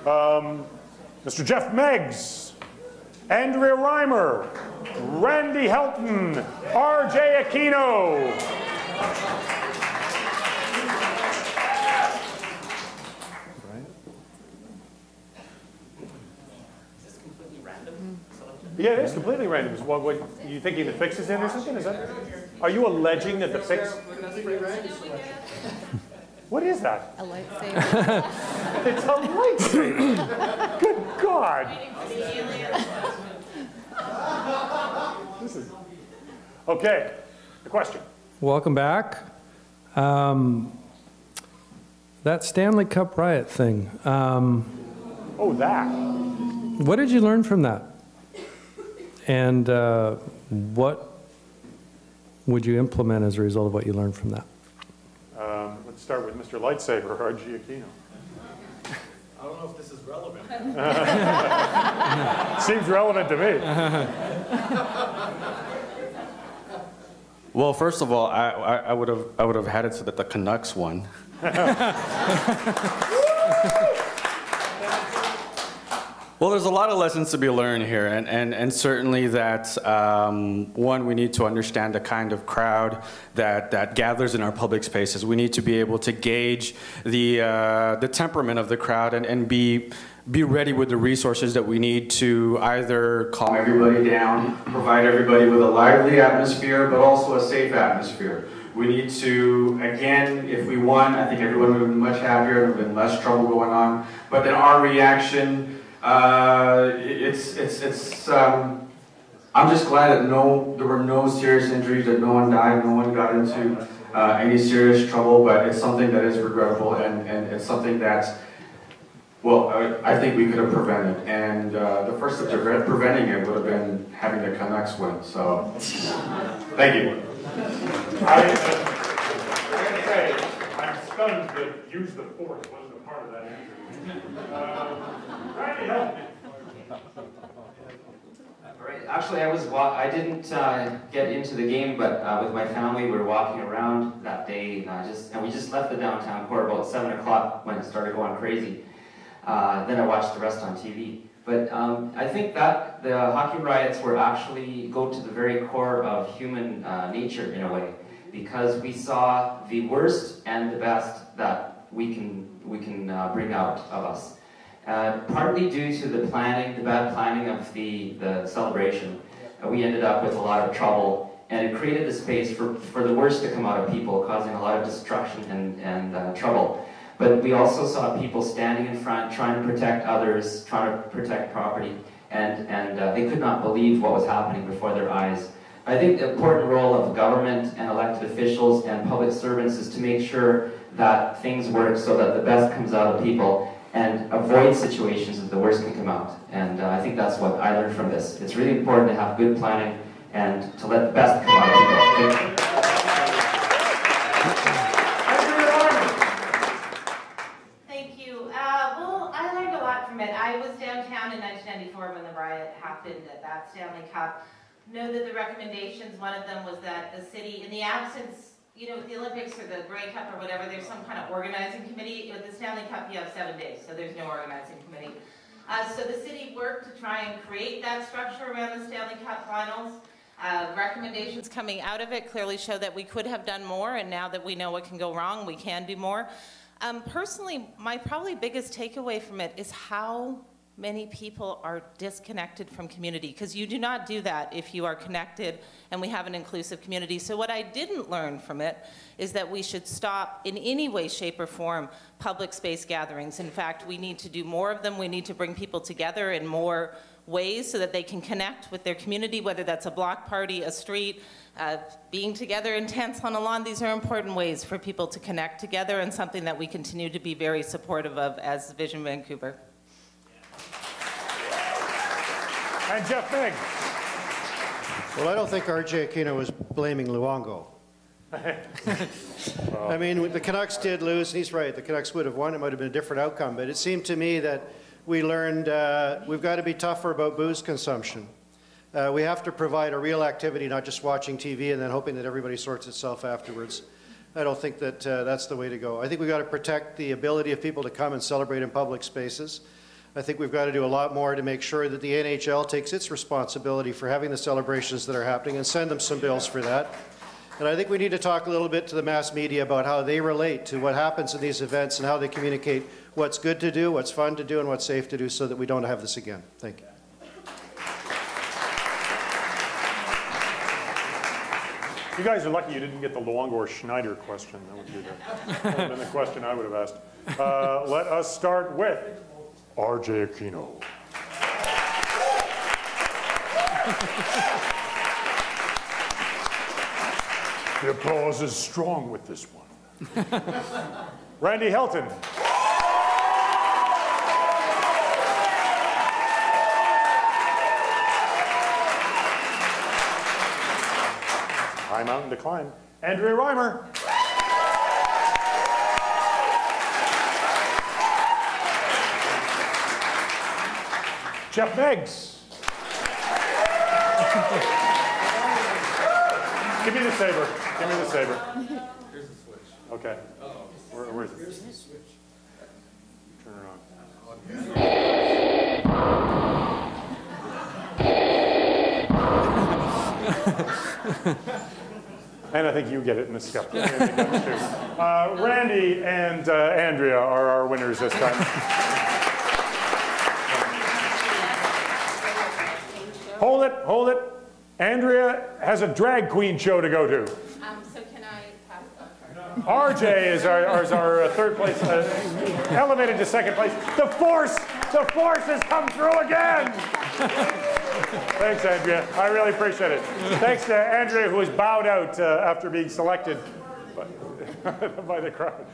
Mr. Geoff Meggs, Andrea Reimer, Randy Helton, RJ Aquino. Yeah, it is completely random. What, are you thinking the fix is in or something? Is that? Are you alleging that the fix? What is that? A lightsaber. It's a lightsaber. Good God. This is okay. The question. Welcome back. That Stanley Cup riot thing. Oh, that. What did you learn from that? And what would you implement as a result of what you learned from that? Let's start with Mr. Lightsaber, RG Aquino. I don't know if this is relevant. Seems relevant to me. Well, first of all, I would have had it so that the Canucks won. Well, there's a lot of lessons to be learned here, and certainly that, one, we need to understand the kind of crowd that gathers in our public spaces. We need to be able to gauge the temperament of the crowd and be ready with the resources that we need to either calm everybody down, provide everybody with a lively atmosphere, but also a safe atmosphere. We need to, again, if we won, I think everyone would have been much happier, there would have been less trouble going on, but then our reaction, I'm just glad that there were no serious injuries, that no one died, no one got into any serious trouble, but it's something that is regrettable, and it's something that, well, I think we could have prevented, and the first step to preventing it would have been having the Canucks win, so thank you. I gotta say, I'm stunned that use the force wasn't a part of that answer. Randy Helton. Actually, I didn't get into the game, but with my family, we were walking around that day, and we just left the downtown core about 7 o'clock when it started going crazy. Then I watched the rest on TV. But I think that the hockey riots were actually go to the very core of human nature in a way, because we saw the worst and the best that we can bring out of us. Partly due to the bad planning of the celebration, we ended up with a lot of trouble, and it created the space for the worst to come out of people, causing a lot of destruction and trouble. But we also saw people standing in front, trying to protect others, trying to protect property, and they could not believe what was happening before their eyes. I think the important role of government and elected officials and public servants is to make sure that things work so that the best comes out of people, and avoid situations that the worst can come out. And I think that's what I learned from this. It's really important to have good planning and to let the best come out of people. Thank you. Well, I learned a lot from it. I was downtown in 1994 when the riot happened at that Stanley Cup. Know that the recommendations, one of them was that the city, in the absence, you know, with the Olympics or the Grey Cup or whatever, there's some kind of organizing committee. With the Stanley Cup, you have 7 days, so there's no organizing committee. So the city worked to try and create that structure around the Stanley Cup finals. Recommendations coming out of it clearly show that we could have done more, and now that we know what can go wrong, we can do more. Personally, my probably biggest takeaway from it is how many people are disconnected from community, because you do not do that if you are connected and we have an inclusive community. So what I didn't learn from it is that we should stop in any way, shape, or form public space gatherings. In fact, we need to do more of them. We need to bring people together in more ways so that they can connect with their community, whether that's a block party, a street, being together in tents on a lawn. These are important ways for people to connect together, and something that we continue to be very supportive of as Vision Vancouver. And Geoff Meggs. Well, I don't think RJ Aquino was blaming Luongo. I mean, the Canucks did lose, and he's right, the Canucks would have won, it might have been a different outcome, but it seemed to me that we learned we've got to be tougher about booze consumption. We have to provide a real activity, not just watching TV and then hoping that everybody sorts itself afterwards. I don't think that that's the way to go. I think we've got to protect the ability of people to come and celebrate in public spaces. I think we've got to do a lot more to make sure that the NHL takes its responsibility for having the celebrations that are happening and send them some bills for that. And I think we need to talk a little bit to the mass media about how they relate to what happens in these events and how they communicate what's good to do, what's fun to do, and what's safe to do so that we don't have this again. Thank you. You guys are lucky you didn't get the Luongo Schneider question. That would have been the question I would have asked. Let us start with RJ Aquino. The applause is strong with this one. Randy Helton. High mountain to climb. Andrea Reimer. Geoff Meggs. Give me the saber. Give me the saber. Here's the switch. Okay. Where is it? Here's the switch. Turn it on. And I think you get it in the scalp. Randy and Andrea are our winners this time. Hold it, hold it. Andrea has a drag queen show to go to. So can I pass on? RJ is our third place, elevated to second place. The force has come through again. Thanks, Andrea. I really appreciate it. Thanks to Andrea, who was bowed out after being selected by the crowd.